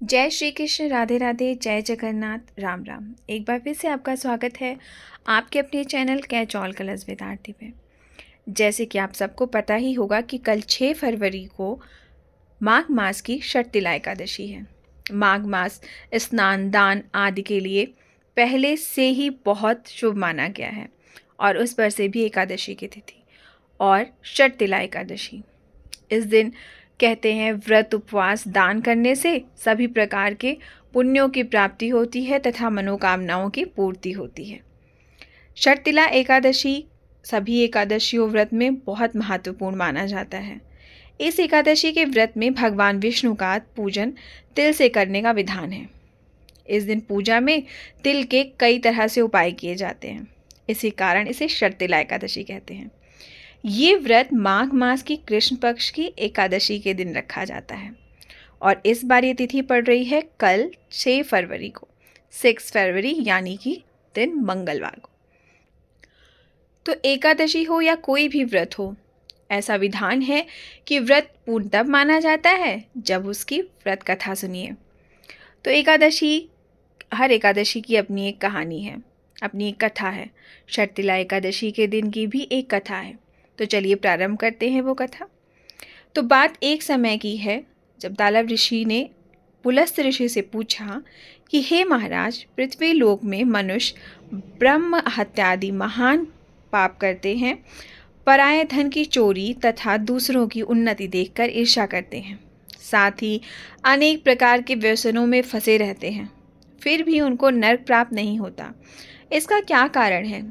जय श्री कृष्ण, राधे राधे, जय जगन्नाथ, राम राम। एक बार फिर से आपका स्वागत है आपके अपने channel catch all colours with Aarti पे। जैसे कि आप सबको पता ही होगा कि कल 6 फरवरी को माघ मास की षटतिला एकादशी है। माघ मास स्नान दान आदि के लिए पहले से ही बहुत शुभ माना गया है और उस पर से भी एकादशी की तिथि और षटतिला एकादशी। इस दिन कहते हैं व्रत उपवास दान करने से सभी प्रकार के पुण्यों की प्राप्ति होती है तथा मनोकामनाओं की पूर्ति होती है। षटतिला एकादशी सभी एकादशियों व्रत में बहुत महत्वपूर्ण माना जाता है। इस एकादशी के व्रत में भगवान विष्णु का पूजन तिल से करने का विधान है। इस दिन पूजा में तिल के कई तरह से उपाय किए जाते हैं, इसी कारण इसे षटतिला एकादशी कहते हैं। ये व्रत माघ मास की कृष्ण पक्ष की एकादशी के दिन रखा जाता है और इस बार ये तिथि पड़ रही है कल 6 फरवरी को, 6 फरवरी यानी कि दिन मंगलवार को। तो एकादशी हो या कोई भी व्रत हो, ऐसा विधान है कि व्रत पूर्ण तब माना जाता है जब उसकी व्रत कथा सुनिए। तो हर एकादशी की अपनी एक कहानी है, अपनी एक कथा है। षटतिला एकादशी के दिन की भी एक कथा है। तो चलिए प्रारंभ करते हैं वो कथा। तो बात एक समय की है जब दालव ऋषि ने पुलस्त ऋषि से पूछा कि हे महाराज, पृथ्वी लोक में मनुष्य ब्रह्म हत्यादि महान पाप करते हैं, पराये धन की चोरी तथा दूसरों की उन्नति देखकर ईर्ष्या करते हैं, साथ ही अनेक प्रकार के व्यसनों में फंसे रहते हैं, फिर भी उनको नरक प्राप्त नहीं होता। इसका क्या कारण है?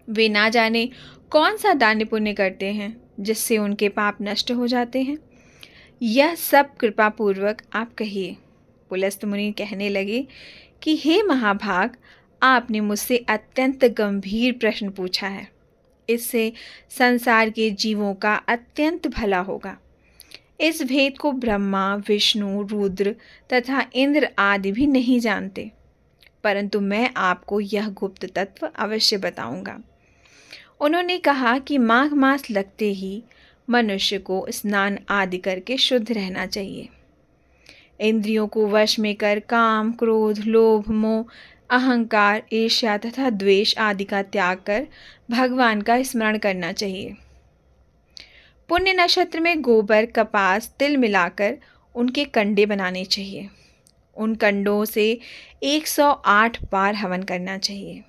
वे ना जाने कौन सा दान पुण्य करते हैं जिससे उनके पाप नष्ट हो जाते हैं। यह सब कृपा पूर्वक आप कहिए। पुलस्त मुनि कहने लगे कि हे महाभाग, आपने मुझसे अत्यंत गंभीर प्रश्न पूछा है। इससे संसार के जीवों का अत्यंत भला होगा। इस भेद को ब्रह्मा, विष्णु, रुद्र तथा इंद्र आदि भी नहीं जानते, परंतु मैं आपको यह गुप्त तत्व अवश्य बताऊंगा। उन्होंने कहा कि माघ मास लगते ही मनुष्य को स्नान आदि करके शुद्ध रहना चाहिए। इंद्रियों को वश में कर काम, क्रोध, लोभ, मोह, अहंकार, ईर्ष्या तथा द्वेष आदि का त्याग कर भगवान का स्मरण करना चाहिए। पुण्य नक्षत्र में गोबर, कपास, तिल मिलाकर उनके कंडे बनाने चाहिए। उन कंडों से 108 बार हवन करना चाहिए।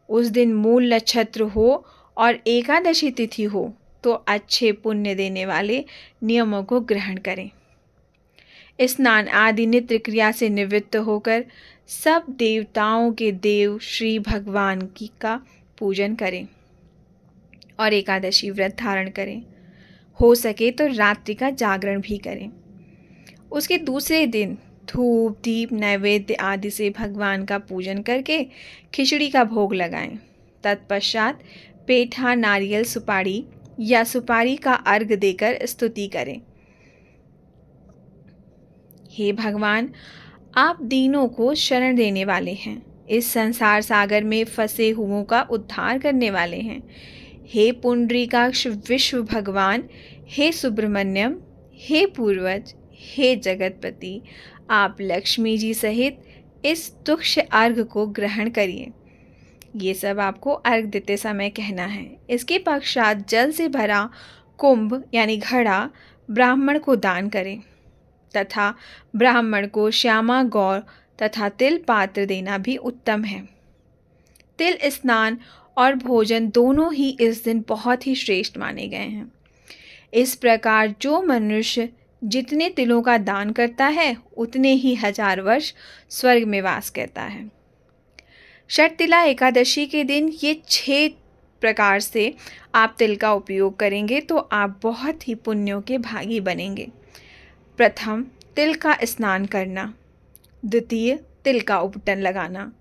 उस दिन मूल नक्षत्र हो और एकादशी तिथि हो तो अच्छे पुण्य देने वाले नियमों को ग्रहण करें। स्नान आदि नित्य क्रिया से निवृत्त होकर सब देवताओं के देव श्री भगवान की का पूजन करें और एकादशी व्रत धारण करें। हो सके तो रात्रि का जागरण भी करें। उसके दूसरे दिन धूप, दीप, नैवेद्य आदि से भगवान का पूजन करके खिचड़ी का भोग लगाएं। तत्पश्चात पेठा, नारियल, सुपारी या सुपारी का अर्घ देकर स्तुति करें। हे भगवान, आप दीनों को शरण देने वाले हैं, इस संसार सागर में फंसे हुओं का उद्धार करने वाले हैं। हे पुंडरीकाक्ष विश्व भगवान, हे सुब्रमण्यम, हे पूर्वज, हे जगतपति, आप लक्ष्मी जी सहित इस तुक्ष अर्घ को ग्रहण करिए। ये सब आपको अर्घ देते समय कहना है। इसके पश्चात जल से भरा कुंभ यानी घड़ा ब्राह्मण को दान करें तथा ब्राह्मण को श्यामा गौर तथा तिल पात्र देना भी उत्तम है। तिल स्नान और भोजन दोनों ही इस दिन बहुत ही श्रेष्ठ माने गए हैं। इस प्रकार जो मनुष्य जितने तिलों का दान करता है उतने ही 1000 वर्ष स्वर्ग में वास करता है। षटतिला एकादशी के दिन ये 6 प्रकार से आप तिल का उपयोग करेंगे तो आप बहुत ही पुण्यों के भागी बनेंगे। प्रथम, तिल का स्नान करना। द्वितीय, तिल का उपटन लगाना।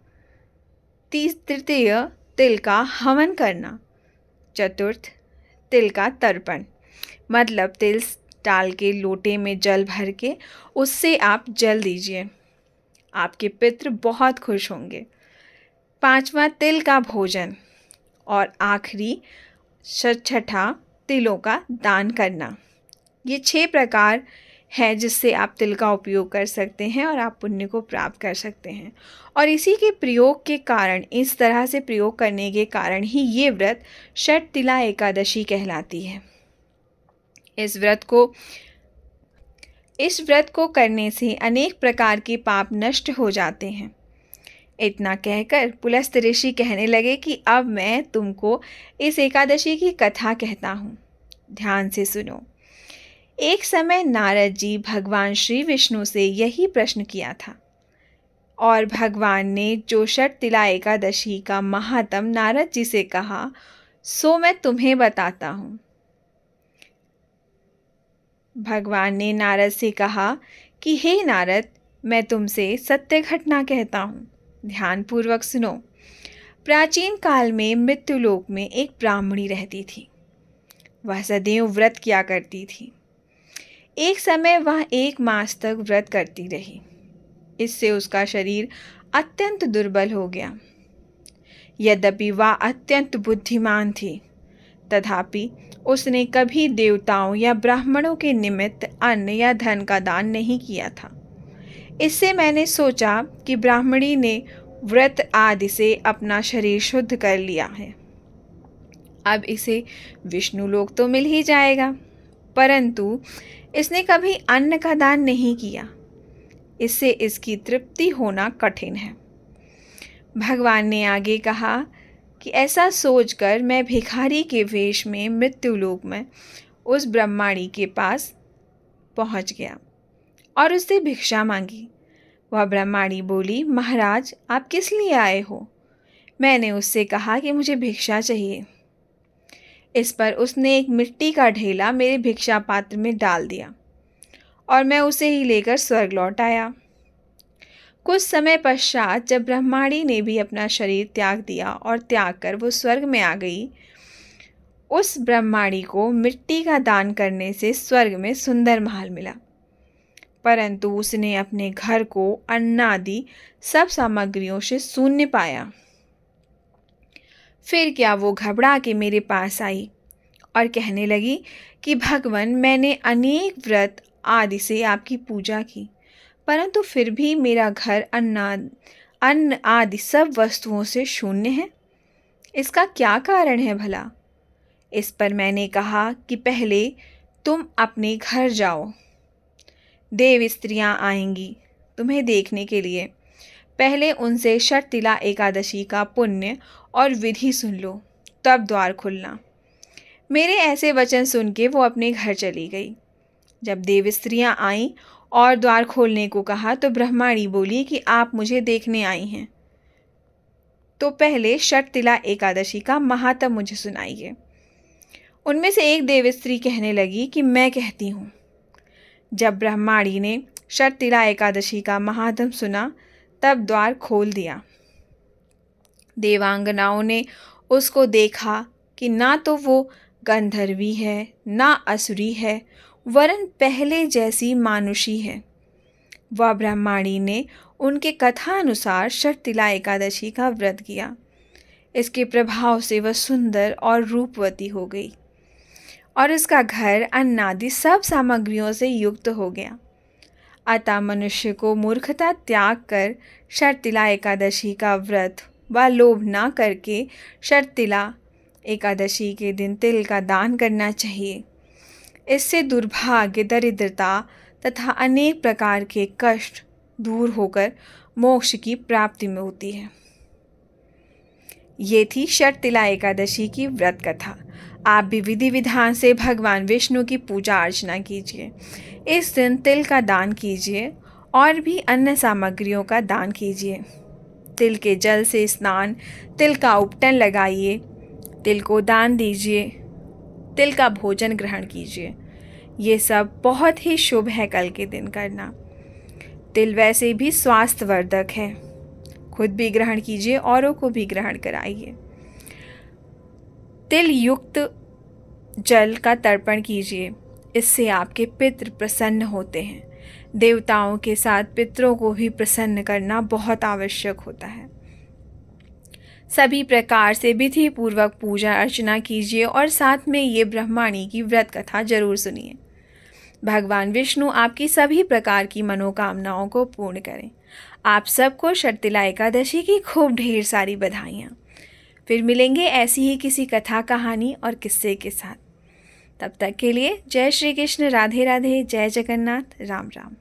तृतीय, तिल का हवन करना। चतुर्थ, तिल का तर्पण, मतलब तिल डाल के लोटे में जल भर के उससे आप जल दीजिए, आपके पितृ बहुत खुश होंगे। पांचवा, तिल का भोजन और आखिरी छठा, तिलों का दान करना। ये 6 प्रकार है जिससे आप तिल का उपयोग कर सकते हैं और आप पुण्य को प्राप्त कर सकते हैं। और इसी के प्रयोग के कारण, इस तरह से प्रयोग करने के कारण ही ये व्रत षटतिला एकादशी कहलाती है। इस व्रत को करने से अनेक प्रकार के पाप नष्ट हो जाते हैं। इतना कहकर पुलस्त ऋषि कहने लगे कि अब मैं तुमको इस एकादशी की कथा कहता हूँ, ध्यान से सुनो। एक समय नारद जी भगवान श्री विष्णु से यही प्रश्न किया था और भगवान ने जो षटतिला एकादशी का महात्म नारद जी से कहा, सो मैं तुम्हें बताता हूँ। भगवान ने नारद से कहा कि हे नारद, मैं तुमसे सत्य घटना कहता हूँ, ध्यानपूर्वक सुनो। प्राचीन काल में मृत्युलोक में एक ब्राह्मणी रहती थी। वह सदैव व्रत किया करती थी। एक समय वह 1 मास तक व्रत करती रही। इससे उसका शरीर अत्यंत दुर्बल हो गया। यद्यपि वह अत्यंत बुद्धिमान थी, तथापि उसने कभी देवताओं या ब्राह्मणों के निमित्त अन्न या धन का दान नहीं किया था। इससे मैंने सोचा कि ब्राह्मणी ने व्रत आदि से अपना शरीर शुद्ध कर लिया है, अब इसे विष्णु लोक तो मिल ही जाएगा। परंतु इसने कभी अन्न का दान नहीं किया, इससे इसकी तृप्ति होना कठिन है। भगवान ने आगे कहा कि ऐसा सोचकर मैं भिखारी के वेश में मृत्युलोक में उस ब्रह्माणी के पास पहुंच गया और उससे भिक्षा मांगी। वह ब्रह्माणी बोली, महाराज, आप किस लिए आए हो? मैंने उससे कहा कि मुझे भिक्षा चाहिए। इस पर उसने एक मिट्टी का ढेला मेरे भिक्षा पात्र में डाल दिया और मैं उसे ही लेकर स्वर्ग लौट आया। कुछ समय पश्चात जब ब्रह्माणी ने भी अपना शरीर त्याग दिया और त्याग कर वो स्वर्ग में आ गई, उस ब्रह्माणी को मिट्टी का दान करने से स्वर्ग में सुंदर महल मिला, परंतु उसने अपने घर को अन्न आदि सब सामग्रियों से शून्य पाया। फिर क्या वो घबरा के मेरे पास आई और कहने लगी कि भगवान, मैंने अनेक व्रत आदि से आपकी पूजा की, परंतु फिर भी मेरा घर अन्न आदि सब वस्तुओं से शून्य है। इसका क्या कारण है भला? इस पर मैंने कहा कि पहले तुम अपने घर जाओ, देव स्त्रियां आएंगी तुम्हें देखने के लिए। पहले उनसे षटतिला एकादशी का पुण्य और विधि सुन लो, तब द्वार खुलना। मेरे ऐसे वचन सुन के वो अपने घर चली गई। जब देव स्त्रियां आईं और द्वार खोलने को कहा तो ब्रह्माणी बोली कि आप मुझे देखने आई हैं, तो पहले षटतिला एकादशी का महात्म मुझे सुनाइए। उनमें से एक देव स्त्री कहने लगी कि मैं कहती हूँ। जब ब्रह्माणी ने षटतिला एकादशी का महात्म सुना तब द्वार खोल दिया। देवांगनाओं ने उसको देखा कि ना तो वो गंधर्वी है ना असुरी है, वरन पहले जैसी मानुषी है। वह ब्रह्माणी ने उनके कथा अनुसार षटतिला एकादशी का व्रत किया। इसके प्रभाव से वह सुंदर और रूपवती हो गई और उसका घर अन्न आदि सब सामग्रियों से युक्त हो गया। अतः मनुष्य को मूर्खता त्याग कर षटतिला एकादशी का व्रत व लोभ न करके षटतिला एकादशी के दिन तिल का दान करना चाहिए। इससे दुर्भाग्य, दरिद्रता तथा अनेक प्रकार के कष्ट दूर होकर मोक्ष की प्राप्ति में होती है। ये थी षटतिला एकादशी की व्रत कथा। आप भी विधि विधान से भगवान विष्णु की पूजा अर्चना कीजिए। इस दिन तिल का दान कीजिए और भी अन्य सामग्रियों का दान कीजिए। तिल के जल से स्नान, तिल का उपटन लगाइए, तिल को दान दीजिए, तिल का भोजन ग्रहण कीजिए। ये सब बहुत ही शुभ है कल के दिन करना। तिल वैसे भी स्वास्थ्यवर्धक है। खुद भी ग्रहण कीजिए, औरों को भी ग्रहण कराइए। तिल युक्त जल का तर्पण कीजिए, इससे आपके पितृ प्रसन्न होते हैं। देवताओं के साथ पितरों को भी प्रसन्न करना बहुत आवश्यक होता है। सभी प्रकार से विधि पूर्वक पूजा अर्चना कीजिए और साथ में ये ब्रह्माणी की व्रत कथा जरूर सुनिए। भगवान विष्णु आपकी सभी प्रकार की मनोकामनाओं को पूर्ण करें। आप सबको शर्तिला एकादशी की खूब ढेर सारी बधाइयाँ। फिर मिलेंगे ऐसी ही किसी कथा, कहानी और किस्से के साथ। तब तक के लिए जय श्री कृष्ण, राधे राधे, जय जगन्नाथ, राम राम।